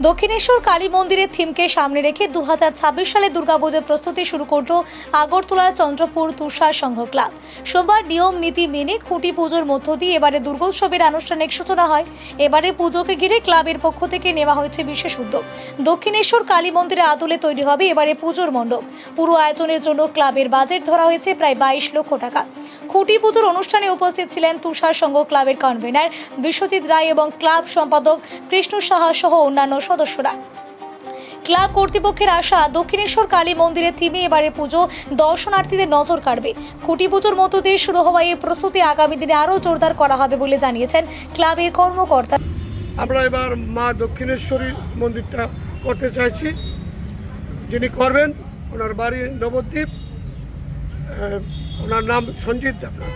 দক্ষিণেশ্বর কালী মন্দিরের থিমকে সামনে রেখে 2026 সালে দুর্গাপুজোর প্রস্তুতি শুরু করল আগরতলার চন্দ্রপুর তুষার সংঘ ক্লাব। সোমবার নিয়ম নীতি মেনে খুঁটি পুজোর মধ্য দিয়ে এবারে দুর্গোৎসবের আনুষ্ঠানিক সূচনা হয়। এবারে পুজোকে ঘিরে ক্লাবের পক্ষ থেকে নেওয়া হয়েছে বিশেষ উদ্যোগ। দক্ষিণেশ্বর কালী মন্দিরের আদলে তৈরি হবে এবারে পুজোর মণ্ডপ। পুরো আয়োজনের জন্য ক্লাবের বাজেট ধরা হয়েছে প্রায় 22 লক্ষ টাকা। খুঁটি পুজোর অনুষ্ঠানে উপস্থিত ছিলেন তুষার সংঘ ক্লাবের কনভেনার বিশ্বজিৎ রায় এবং ক্লাব সম্পাদক কৃষ্ণ সাহা সহ অন্যান্য সদস্যরা। ক্লাব কর্তৃপক্ষের আশা, দক্ষিণেশ্বর কালী মন্দিরের থিমে এবারে পুজো দর্শনার্থীদের নজর কাড়বে। খুঁটি পুজোর মধ্য দিয়ে শুরু হওয়া এই প্রস্তুতি আগামী দিনে আরও জোরদার করা হবে বলে জানিয়েছেন ক্লাবের কর্মকর্তা। আমরা এবার মা দক্ষিণেশ্বরী মন্দিরটা করতে চাইছি। যিনি করবেন ওনার বাড়ি নবদ্বীপ, ওনার নাম সঞ্জিত দেবনাথ।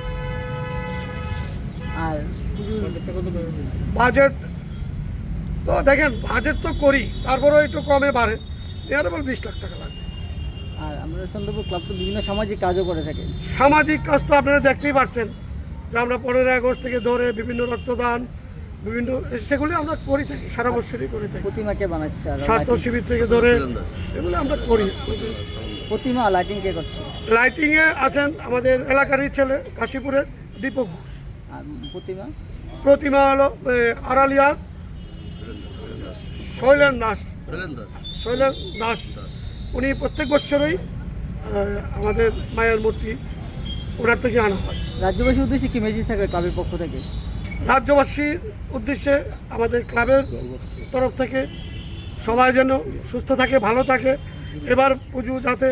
আর বাজেট তো দেখেন, বাজেট তো করি, তারপরেও একটু কমে বাড়ে, নিয়ারেবল 20 লাখ টাকা লাগবে। আর আমরা চন্দ্রপুর ক্লাব তো বিভিন্ন সামাজিক কাজও করে থাকি। সামাজিক কাজ তো আপনারা দেখতেই পাচ্ছেন যে আমরা 15 আগস্ট থেকে ধরে বিভিন্ন রক্তদান, বিভিন্ন সেগুলি আমরা করে থাকি, সারা বছরই করে থাকি। প্রতিমাকে বানাচ্ছে, আর স্বাস্থ্য শিবির থেকে ধরে এগুলো আমরা করি। প্রতিমা লাইটিং কে করছে? লাইটিংয়ে আছেন আমাদের এলাকারই ছেলে কাশীপুরের দীপক ঘোষ। আর প্রতিমা প্রতিমা হলো আড়ালিয়ার শৈলেন দাস। উনি প্রত্যেক বছরই আমাদের মায়ের মূর্তি ওনার থেকে আনা হয়। রাজ্যবাসীর উদ্দেশ্যে কি মেসেজ থাকবে ক্লাবের পক্ষ থেকে? রাজ্যবাসীর উদ্দেশ্যে আমাদের ক্লাবের তরফ থেকে সবাই যেন সুস্থ থাকে, ভালো থাকে। এবার পুজো যাতে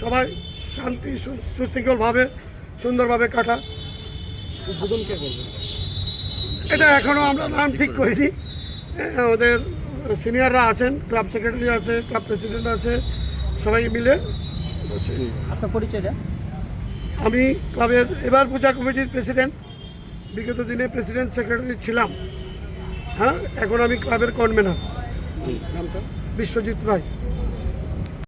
সবাই শান্তি সুশৃঙ্খলভাবে সুন্দরভাবে কাটা। উদ্বোধনকে করবে এটা এখনও আমরা নাম ঠিক করিনি। আমাদের সিনিয়ররা আছেন, ক্লাব সেক্রেটারি আছে, ক্লাব প্রেসিডেন্ট আছে, সবাই মিলে। আপনার পরিচয়টা? আমি ক্লাবের এবার পূজা কমিটির প্রেসিডেন্ট, বিগত দিনে প্রেসিডেন্ট সেক্রেটারি ছিলাম। হ্যাঁ, এখন আমি ক্লাবের কনভেনার। বিশ্বজিৎ রায়।